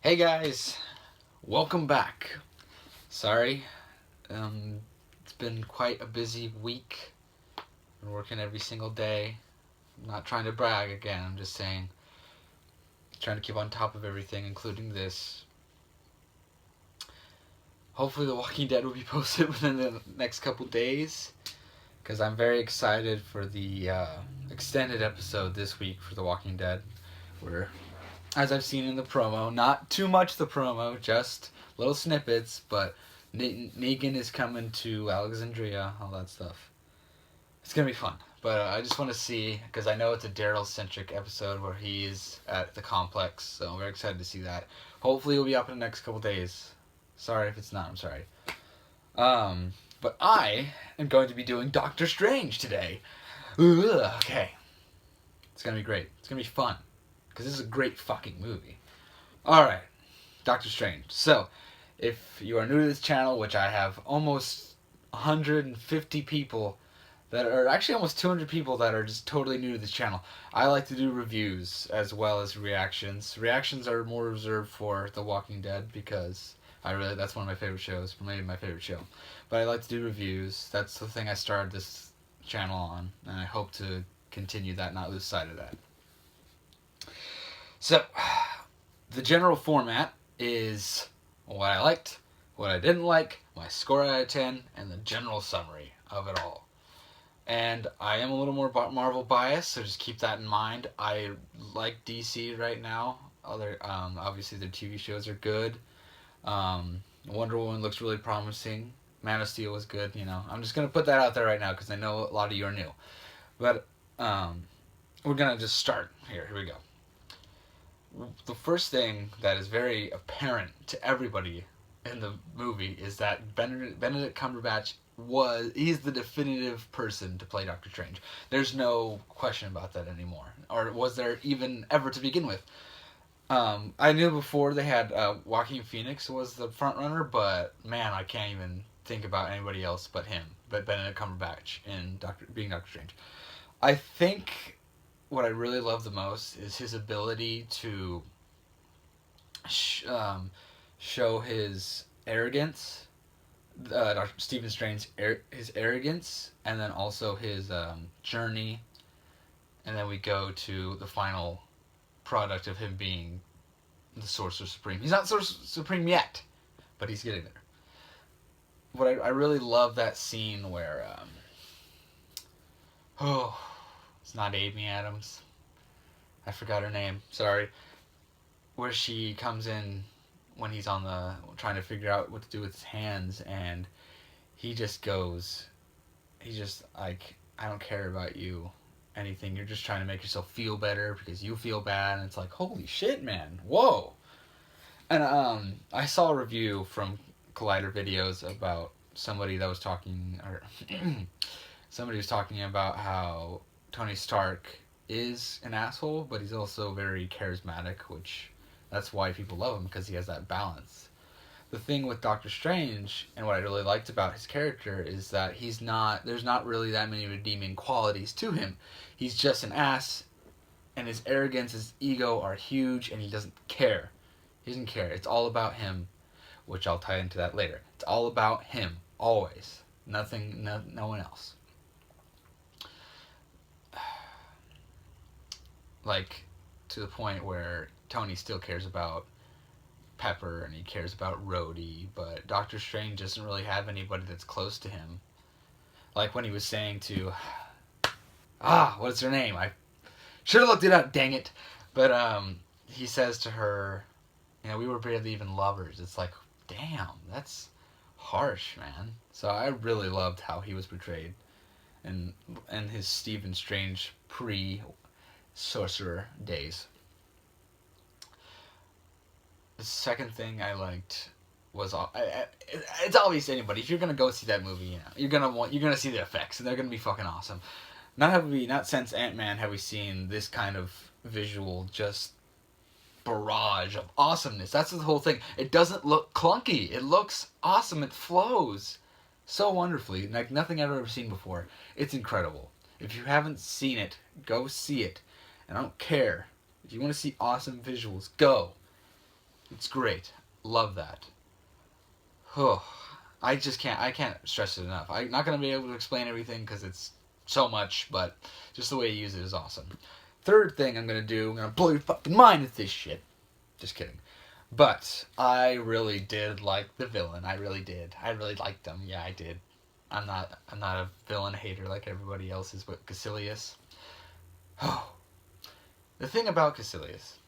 Hey guys, welcome back. Sorry, it's been quite a busy week. Been working every single day. I'm not trying to brag again. I'm just saying, trying to keep on top of everything, including this. Hopefully, The Walking Dead will be posted within the next couple days, because I'm very excited for the extended episode this week for The Walking Dead, where, as I've seen in the promo, not too much the promo, just little snippets, but Negan is coming to Alexandria, all that stuff. It's gonna be fun, but I just want to see, because I know it's a Daryl-centric episode where he's at the complex, so I'm very excited to see that. Hopefully it'll be up in the next couple days. Sorry if it's not, I'm sorry. But I am going to be doing Doctor Strange today. Ugh, okay. It's gonna be great. It's gonna be fun, because this is a great fucking movie. Alright, Doctor Strange. So, if you are new to this channel, which I have almost 150 people that are actually almost 200 people that are just totally new to this channel. I like to do reviews as well as reactions. Reactions are more reserved for The Walking Dead because that's one of my favorite shows, maybe my favorite show. But I like to do reviews. That's the thing I started this channel on, and I hope to continue that, not lose sight of that. So, the general format is what I liked, what I didn't like, my score out of 10, and the general summary of it all. And I am a little more Marvel biased, so just keep that in mind. I like DC right now. Obviously their TV shows are good. Wonder Woman looks really promising. Man of Steel was good. I'm just gonna put that out there right now because I know a lot of you are new. But we're gonna just start here. Here we go. The first thing that is very apparent to everybody in the movie is that Benedict Cumberbatch he's the definitive person to play Doctor Strange. There's no question about that anymore. Or was there even ever to begin with? I knew before they had Joaquin Phoenix was the front runner, but man, I can't even think about anybody else but him. But Benedict Cumberbatch in being Doctor Strange. I think what I really love the most is his ability to show his arrogance, Stephen Strange's his arrogance, and then also his journey, and then we go to the final product of him being the Sorcerer Supreme. He's not Sorcerer Supreme yet, but he's getting there. What I really love that scene where it's not Amy Adams. I forgot her name. Sorry. Where she comes in when he's trying to figure out what to do with his hands, and he's just like, I don't care about you, anything, you're just trying to make yourself feel better because you feel bad, and it's like, holy shit, man, whoa. And I saw a review from Collider Videos about somebody that was talking, or somebody was talking about how Tony Stark is an asshole, but he's also very charismatic, which that's why people love him, because he has that balance. The thing with Doctor Strange, and what I really liked about his character, is that there's not really that many redeeming qualities to him. He's just an ass, and his arrogance, his ego are huge, and he doesn't care. He doesn't care. It's all about him, which I'll tie into that later. It's all about him, always. Nothing, no one else. Like, to the point where Tony still cares about Pepper and he cares about Rhodey, but Doctor Strange doesn't really have anybody that's close to him. Like when he was saying to what's her name? I should have looked it up, dang it. But he says to her, we were barely even lovers. It's like, damn, that's harsh, man. So I really loved how he was portrayed in his Stephen Strange pre-sorcerer days. The second thing I liked was it's obvious to anybody, if you're gonna go see that movie, you're gonna see the effects, and they're gonna be fucking awesome. Not since Ant-Man have we seen this kind of visual just barrage of awesomeness. That's the whole thing. It doesn't look clunky. It looks awesome. It flows so wonderfully, like nothing I've ever seen before. It's incredible. If you haven't seen it, go see it. And I don't care. If you want to see awesome visuals, go. It's great. Love that. Oh, I can't stress it enough. I'm not going to be able to explain everything because it's so much, but just the way you use it is awesome. Third thing I'm going to do, I'm going to blow your fucking mind with this shit. Just kidding. But I really did like the villain. I really did. I really liked him. Yeah, I did. I'm not a villain hater like everybody else is with Caecilius. Oh, the thing about Caecilius,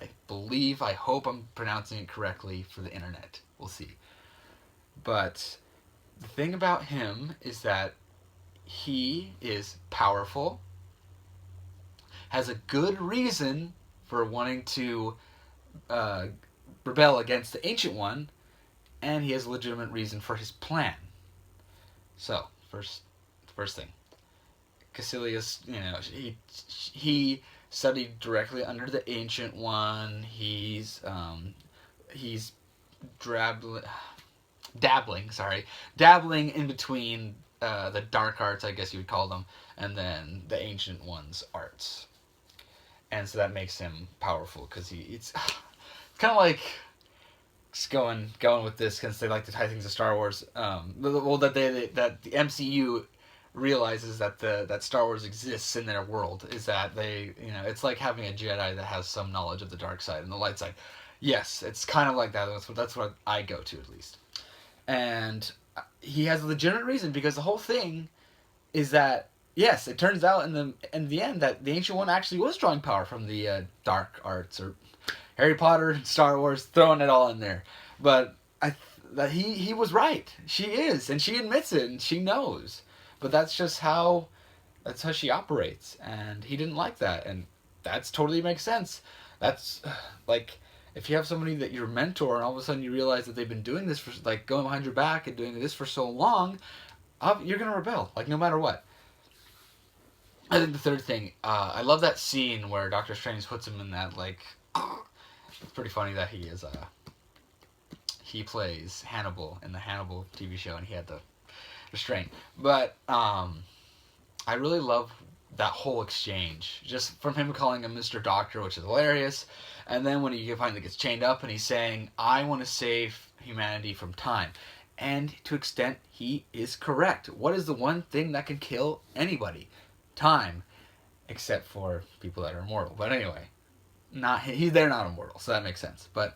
I believe, I hope I'm pronouncing it correctly for the internet. We'll see. But the thing about him is that he is powerful, has a good reason for wanting to rebel against the Ancient One, and he has a legitimate reason for his plan. So, first thing, Caecilius, he studied directly under the Ancient One. He's dabbling in between the dark arts, I guess you would call them, and then the Ancient One's arts. And so that makes him powerful because it's kind of like just going with this because they like to tie things to Star Wars. That the MCU realizes that Star Wars exists in their world is that they it's like having a Jedi that has some knowledge of the dark side and the light side. Yes, it's kind of like that. That's what I go to at least. And he has a legitimate reason because the whole thing is that yes, it turns out in the end that the Ancient One actually was drawing power from the dark arts or Harry Potter and Star Wars, throwing it all in there. But that he was right. She is, and she admits it, and she knows. But that's how she operates, and he didn't like that, and that's totally makes sense. That's like if you have somebody that you're a mentor, and all of a sudden you realize that they've been doing this for like going behind your back and doing this for so long, you're gonna rebel, like no matter what. I think the third thing, I love that scene where Doctor Strange puts him in that like. It's pretty funny that he plays Hannibal in the Hannibal TV show, and he had the restraint. But I really love that whole exchange, just from him calling him Mr. Doctor, which is hilarious, and then when he finally gets chained up and he's saying, "I want to save humanity from time," and to an extent, he is correct. What is the one thing that can kill anybody? Time, except for people that are immortal. But anyway. They're not immortal, so that makes sense. But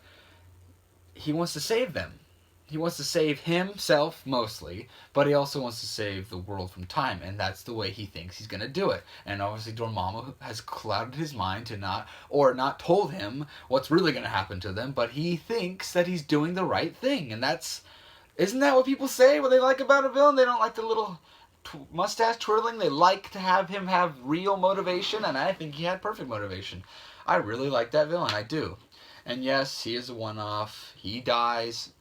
he wants to save them. He wants to save himself mostly, but he also wants to save the world from time, and that's the way he thinks he's gonna do it. And obviously Dormammu has clouded his mind to not told him what's really gonna happen to them, but he thinks that he's doing the right thing, and isn't that what people say? What they like about a villain? They don't like the little mustache twirling. They like to have him have real motivation, and I think he had perfect motivation. I really like that villain, I do. And yes, he is a one-off. He dies.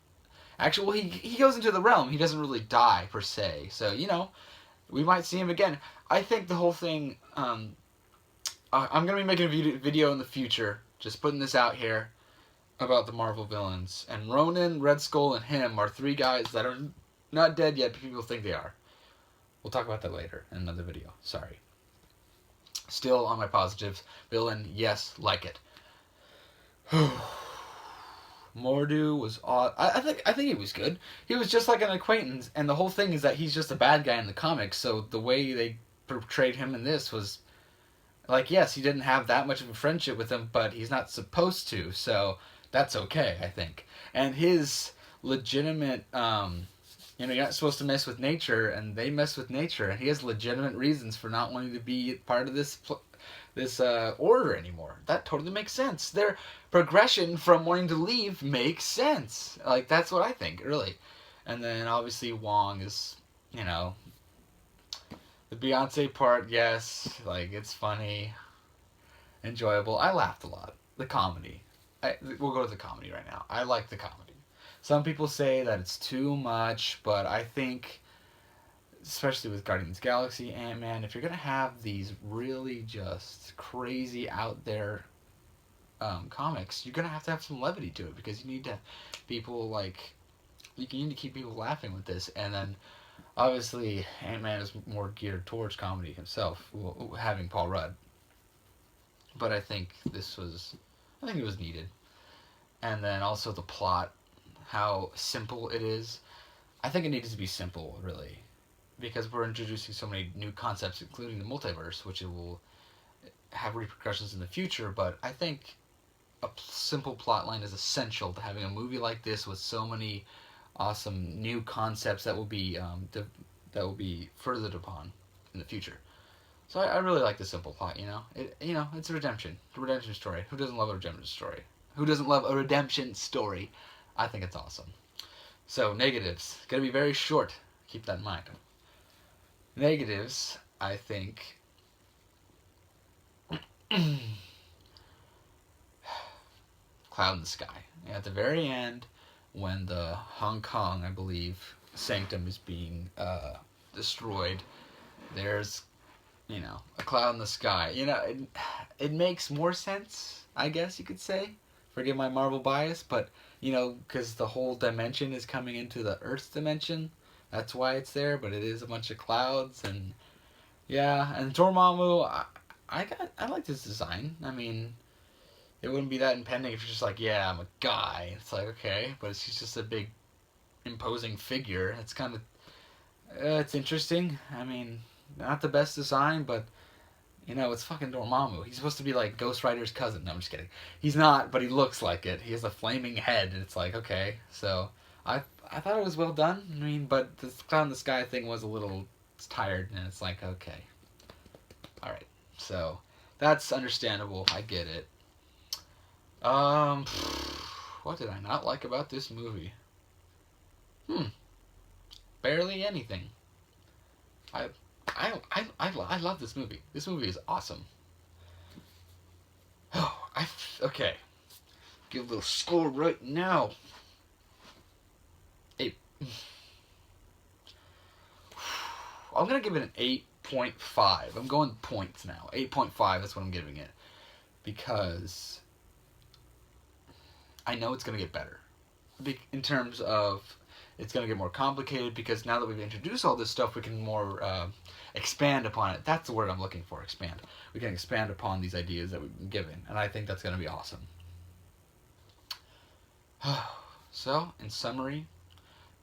Actually, well, he goes into the realm. He doesn't really die, per se. So, we might see him again. I think the whole thing, I'm going to be making a video in the future, just putting this out here, about the Marvel villains. And Ronan, Red Skull, and him are three guys that are not dead yet, but people think they are. We'll talk about that later in another video. Sorry. Still on my positives. Villain, yes, like it. Mordo was odd. I think he was good. He was just like an acquaintance, and the whole thing is that he's just a bad guy in the comics. So the way they portrayed him in this was like, yes, he didn't have that much of a friendship with him, but he's not supposed to. So that's okay, I think. And his legitimate, you're not supposed to mess with nature, and they mess with nature, and he has legitimate reasons for not wanting to be part of this order anymore. That totally makes sense. Their progression from wanting to leave makes sense. Like, that's what I think, really. And then, obviously, Wong is, the Beyonce part, yes, like, it's funny, enjoyable. I laughed a lot. The comedy. We'll go to the comedy right now. I like the comedy. Some people say that it's too much, but I think, especially with Guardians of the Galaxy, Ant-Man, if you're going to have these really just crazy out there comics, you're going to have some levity to it, because you need to you need to keep people laughing with this. And then, obviously, Ant-Man is more geared towards comedy himself, having Paul Rudd. But I think it was needed. and then also the plot, how simple it is. I think it needs to be simple, really, because we're introducing so many new concepts, including the multiverse, which it will have repercussions in the future. But I think a simple plot line is essential to having a movie like this with so many awesome new concepts that will be that will be furthered upon in the future. So I really like the simple plot. It's a redemption story. Who doesn't love a redemption story? Who doesn't love a redemption story? I think it's awesome. So negatives, gonna be very short. Keep that in mind. Negatives, I think. Cloud in the sky. At the very end, when the Hong Kong, I believe, sanctum is being destroyed, there's, a cloud in the sky. It makes more sense, I guess you could say. Forgive my Marvel bias, but, because the whole dimension is coming into the Earth's dimension. That's why it's there, but it is a bunch of clouds, and, yeah, and Dormammu, I like this design. I mean, it wouldn't be that impending if you're just like, yeah, I'm a guy. It's like, okay, but she's just a big, imposing figure. It's kind of, it's interesting. I mean, not the best design, but, it's fucking Dormammu. He's supposed to be like Ghost Rider's cousin. No, I'm just kidding. He's not, but he looks like it. He has a flaming head, and it's like, okay. So, I thought it was well done. I mean, but the cloud in the sky thing was a little tired, and it's like, okay. Alright. So, that's understandable. I get it. What did I not like about this movie? Barely anything. I love this movie. This movie is awesome. Oh, okay. Give a little score right now. 8. I'm gonna give it an 8.5. I'm going points now. 8.5. That's what I'm giving it, because I know it's going to get better. In terms of, it's going to get more complicated, because now that we've introduced all this stuff, we can more expand upon it. That's the word I'm looking for, expand. We can expand upon these ideas that we've been given, and I think that's going to be awesome. So, in summary,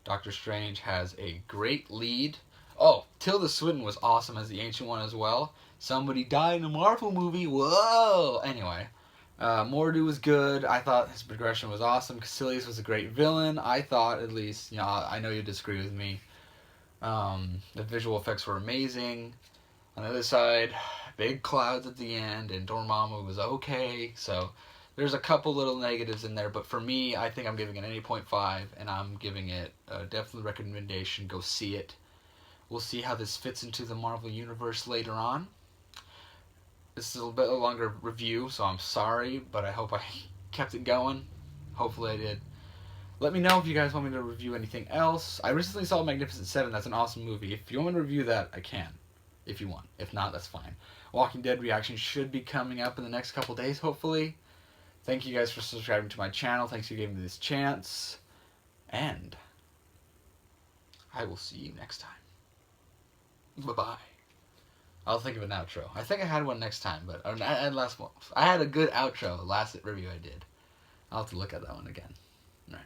Doctor Strange has a great lead. Oh, Tilda Swinton was awesome as the Ancient One as well. Somebody died in a Marvel movie. Whoa! Anyway. Mordo was good. I thought his progression was awesome. Caecilius was a great villain. I thought, at least. I know you disagree with me. The visual effects were amazing. On the other side, big clouds at the end, and Dormammu was okay. So, there's a couple little negatives in there. But for me, I think I'm giving it an 8.5, and I'm giving it a definite recommendation. Go see it. We'll see how this fits into the Marvel Universe later on. This is a bit longer review, so I'm sorry, but I hope I kept it going. Hopefully I did. Let me know if you guys want me to review anything else. I recently saw Magnificent Seven. That's an awesome movie. If you want me to review that, I can. If you want. If not, that's fine. Walking Dead reaction should be coming up in the next couple days, hopefully. Thank you guys for subscribing to my channel. Thanks for giving me this chance. And I will see you next time. Bye-bye. I'll think of an outro. I think I had one next time, but I had a good outro last review I did. I'll have to look at that one again. All right.